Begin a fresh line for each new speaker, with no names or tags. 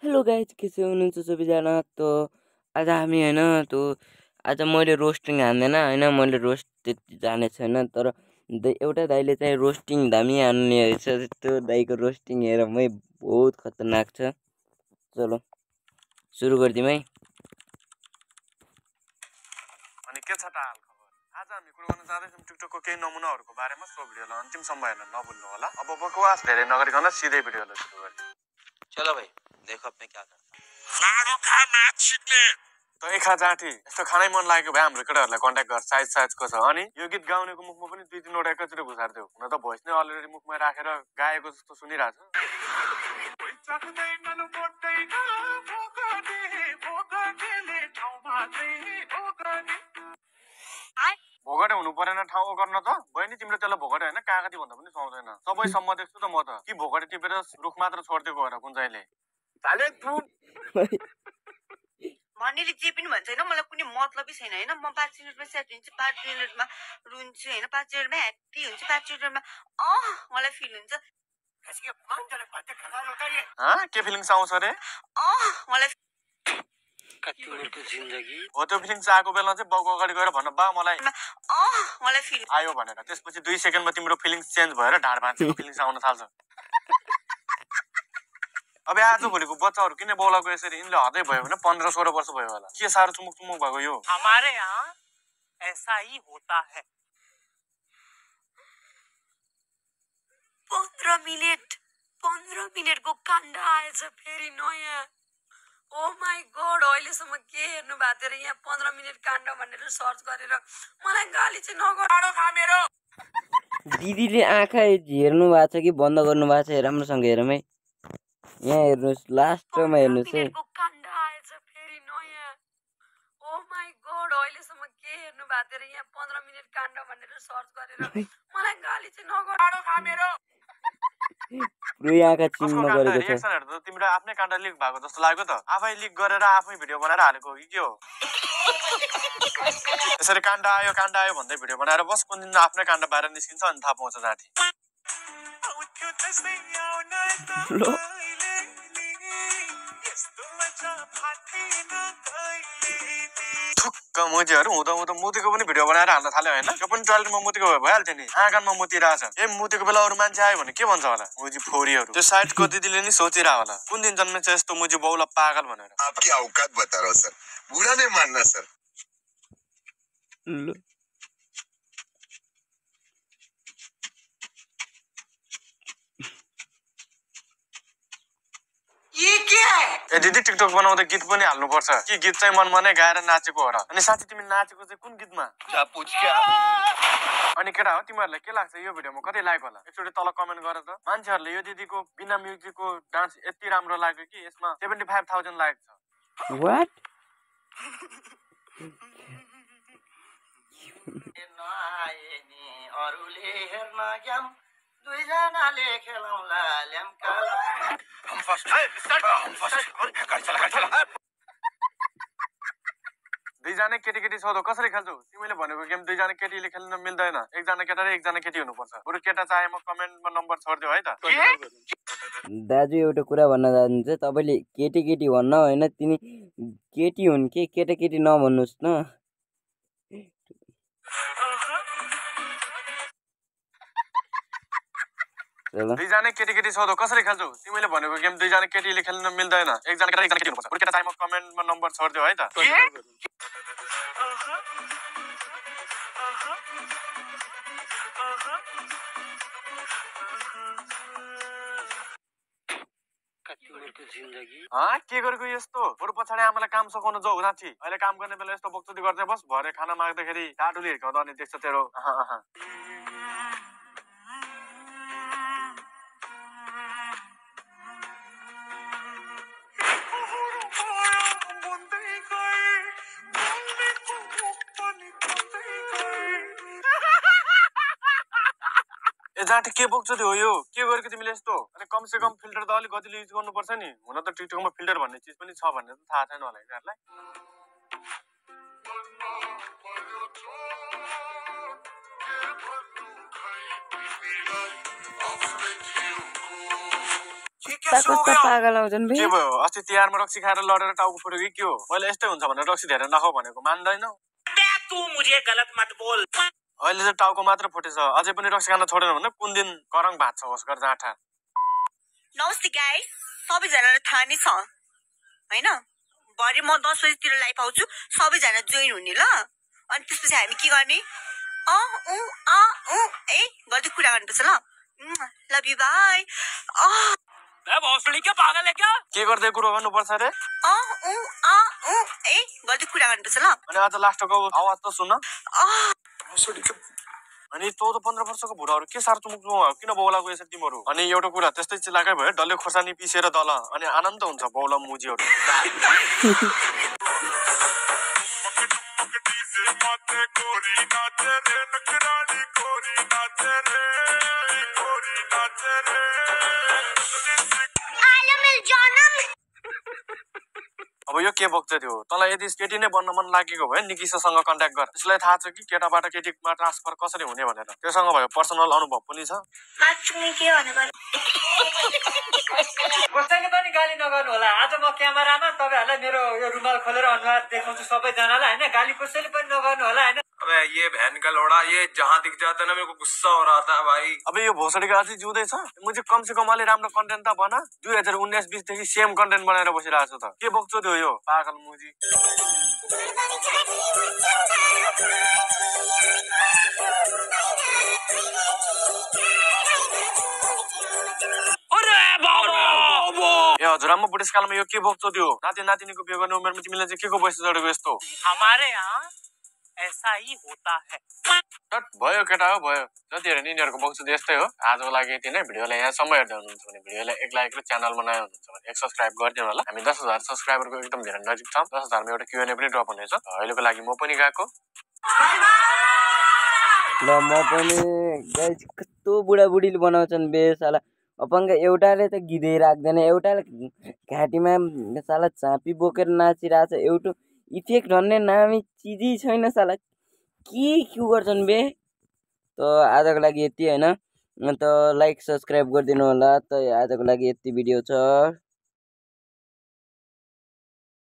Hello guys, कैसे हुनुहुन्छ सबैजना? आज हामी होइन आज मैले रोस्टिङ हान्दैन होइन, मैले रोस्ट त्यति जाने छैन। तर एउटा दाइले चाहिँ रोस्टिङ दामी हान्ने रहेछ। त्यो दाइको रोस्टिङ हेरेर बहुत खतरनाक छ। चलो सुरु गरिदिउँ है।
अनि के छ त हाल खबर? आज हामी कुरो गर्न जाँदैछौँ टिकटकको केही नमुनाहरूको बारेमा। सो भिडियोलाई अन्तिमसम्म हेर्न नभुल्नु होला। अब बकवास धेरै नगरिकन सिधै भिडियोलाई सुरु गरौँ।
चलो भाई, देखो अब मैं क्या करता
तै खा जाँठी, यस्तो खानै मन लागेको भए हाम्रो केटाहरूलाई कन्ट्याक्ट गर, साइजको छ। अनि यो गीत गाउनेको मुखमा पनि 2-3 वटा एकैचोटि घुसार्दियो। हुन त भोइस नै अलरेडी मुखमा राखेर गाएको जस्तो सुनिरहेछ। भोगटे हुनु परेन ठाउँ गर्न त बहिनी, तिम्रो त्यसलाई भोगटे होइन कागती भन्दा पनि सुहाउँदैन। सबैसम्म देख्छु त म त कि भोगटे टिपेर रुख मात्र छोडिदिएको हो र कुन चाहिँ
भन्नेले जे पनि भन्छ होइन, मलाई कुनै मतलबै छैन होइन। म 5 मिनटमा सेट हुन्छु, 5 मिनटमा रुन्छु होइन, 5 मिनटमा ह्याप्पी हुन्छु, 5 मिनटमा मलाई फिल हुन्छ।
के फिलिङ्स आउँछ रे?
मलाई
जिन्दगी
हो त्यो फिलिङ्स आएको बेला चाहिँ बाउको अगाडि गएर भन्न, बा मलाई
फिल
आयो भनेर। त्यसपछि 2 सेकेन्डमा तिम्रो फिलिङ्स चेन्ज भएर ढाड भाँचेको फिलिङ्स आउन थाल्छ। अब आज भोलिको बच्चाहरू किन बोलाएको यसरी? यिनले हदै भयो भने 15-16 वर्ष भयो होला। के साह्रो चुमुक भएको यो?
हमारे यहाँ ऐसा ही होता है।
15 मिनटको काण्ड आएछ फेरि नयाँ। ओ माई गॉड, अहिलेसम्म के हेर्नु भएको थियो र यहाँ 15 मिनट काण्ड भनेर सर्च गरेर मलाई गाली चाहिँ नगर्नु खा मेरो।
दिदीले आँखा हेर्नु भएको छ कि बन्द गर्नु भएको छ? राम्रोसँग हेरौँ है। यहाँ हेर्नुहोस्, लास्टमा हेर्नुहोस् है।
काण्ड आएछ फेरि नयाँ। ओ माई गॉड, अहिलेसम्म के हेर्नु भएको थियो र यहाँ 15 मिनट काण्ड भनेर सर्च गरेर मलाई गाली चाहिँ नगर्नु खा मेरो।
पुरै आँखा चिम्न गरेको छ।
रिएक्सनहरु त तिम्रो आफ्नै काण्ड लिक भएको जस्तो लाग्यो त। आफै लिक गरेर आफै भिडियो बनाएर हालेको हो कि के हो? यसरी काण्ड आयो भन्दै भिडियो बनाएर बस, कुन दिन आफ्नै काण्ड बाहिर निस्किन्छ अनि थाहा पाउँछ जाति। थुक्क मोतीहरू हुँदा मोतीको पनि भिडियो बनाएर हाल्न थाल्यो होइन? त्यो पनि टोयलेटमा मोतीको भइहाल्थ्यो नि। आँगनमा मोती रहेछ, मोतीको बेला अरू मान्छे आयो भने के भन्छ होला? मुजी फोरीहरू। त्यो साइडको दिदीले नि सोचिरह होला, कुन दिन जन्मेछ यस्तो मुजी बाउला पागल भनेर।
आपकी औकात बता रहा हूं सर, बुरा नहीं मानना सर।
ए दिदी, टिकटक बनाउँदा गीत पनि हाल्नुपर्छ कि गीत चाहिँ मनमनै गाएर नाचेको हो र? अनि साथी तिमी नाचेको चाहिँ कुन गीतमा? अनि केटा हो, तिमीहरूलाई के लाग्छ यो भिडियोमा कति लाइक होला? एकचोटि तल कमेन्ट गर त। मान्छेहरूले यो दिदीको बिना म्युजिकको डान्स यति राम्रो लाग्यो कि यसमा 75,000 लाइक छ।
व्हाट?
अरूले हेर्न ग्याम दुईजनाले खेलाउला ल्याम्का।
दुईजना केटी सोधो कसरी खेल्छौ? तिमीले भनेको गेम दुईजना केटीले खेल्न मिल्दैन, एकजना केटा र एकजना केटी हुनुपर्छ। बरु केटा चाहे म कमेन्टमा नम्बर छोडिदियो है त।
दाजु एउटा कुरा भन्न चाहनुहुन्छ, तपाईँले केटी भन्न होइन, तिमी केटी हुन् कि केटी नभन्नुहोस् न।
दुईजना केटी सोधो कसरी खेल्छौ? तिमीले भनेको गेम दुईजना केटीले खेल्न मिल्दैन, एकजना केटा केटी हुनुपर्छ। बरु केटा चाहे म कमेन्टमा नम्बर छोडिदियो है त।
जिन्दगी
के गरेको यस्तो? बरु पछाडि आमालाई काम सघाउन जाऊ साँच्ची। अहिले काम गर्ने बेला यस्तो बक्चुदी गर्दै बस, भरे खाना माग्दाखेरि टाटुले हिर्काउँदा अनि देख्छ तेरो। ए जाँटी, के बक्चुदी हो यो? के गरेको तिमीले यस्तो? अनि कमसे कम फिल्टर त अलिक गतिले युज गर्नुपर्छ नि। हुन त टिकटकमा फिल्टर भन्ने चिज पनि छ भन्ने त थाहा छैन होला यिनीहरूलाई।
कस्ता कस्ता पागल आउँछन् बे
के भयो अस्ति तिहारमा रक्सी खाएर लडेर टाउको फुट्यो कि के हो मैले यस्तै हुन्छ भनेर रक्सी धेरै नखाऊ भनेको मान्दैनौ
तू मुझे गलत मत बोल।
अहिले चाहिँ टाउको मात्र फुटेछ अझै पनि रक्सी खान छोडेन भने कुन दिन करङ भाँच्छ होस् गर जाँठा
नमस्ते गाइस सबैजनालाई थाहा नै छ हैन भरे म 10 बजेतिर लाइभ आउँछु सबैजना जोइन हुने ल अनि त्यसपछि हामी के गर्ने ए गल्ती कुरा गर्नुपर्छ ल लभ यु बाई
भोसडी क्या पागल है क्या?
के गर्दै कुरो गर्नुपर्छ रे
ए गल्ती कुरा गर्नुपर्छ ल
अनि आज लास्टको आवाज त सुन अनि तँ त 15 वर्षको बुढाहरू के साह्रो चुमुक किन बौलाको यसरी तिमीहरू अनि एउटा कुरा त्यस्तै चिलाकै भयो डल्ले खोर्सानी पिसेर दल अनि आनन्द हुन्छ बौला मुजीहरू अब यो के बक्छ थियो तँलाई यदि केटी नै बन्न मन लागेको भए निकिसासँग कन्ट्याक्ट गर त्यसलाई थाहा छ कि केटाबाट केटीमा ट्रान्सफर कसरी हुने भनेर त्योसँग भयो पर्सनल अनुभव पनि छ
कसैले पनि गाली नगर्नु होला आज म क्यामेरामा तपाईहरुलाई मेरो यो रुमाल खोलेर अनुहार देखाउँछु सबैजनालाई हैन गाली कसैले पनि नगर्नु होला हैन
अबे ये बहन का लोड़ा ये जहाँ दिख जाता है ना मेरे को गुस्सा हो रहा था भाई
अब यो भोसडीको अझै जिउँदैछ मुझे कम से कम अलि राम्रो कन्टेन्ट त बना 2019-20 देखि सेम कन्टेन्ट बनाएर बसिरहेको छु त के बक्छु त्यो यो पागल मुजी ए हजुरआमा बुढेसकालमा यो के बक्छु त्यो नाति नातिनीको बिहे गर्ने उमेरमा तिमीले चाहिँ के को पैसा जोडेको यस्तो
हमारे यहाँ ऐसा ही होता है।
भयो केटा हो भयो जति हेर यिनीहरूको बक्छु यस्तै हो आजको लागि यति नै भिडियोलाई यहाँसम्म हेर्दै हुनुहुन्छ भने भिडियोलाई एक लाइक र च्यानलमा नयाँ हुनुहुन्छ भने एक सब्स्क्राइब गरिदिनु होला हामी 10,000 सब्स्क्राइबरको एकदम धेरै नजिक छौँ 10,000मा एउटा Q&A पनि ड्रप हुनेछ अहिलेको लागि म पनि गएको
ल म पनि गाइस कस्तो बुढाबुढीले बनाउँछन् बे साला अपङ्ग एउटाले त गिदै राख्दैन एउटाले घाँटीमा साला झाँपी बोकेर नाचिरहेछ एउटा इफेक्ट भन्ने नामी चिजै छैन साला के गर्छन् बे त आजको लागि यति हैन अन्त लाइक सब्स्क्राइब गरिदिनु होला त आजको लागि यति भिडियो छ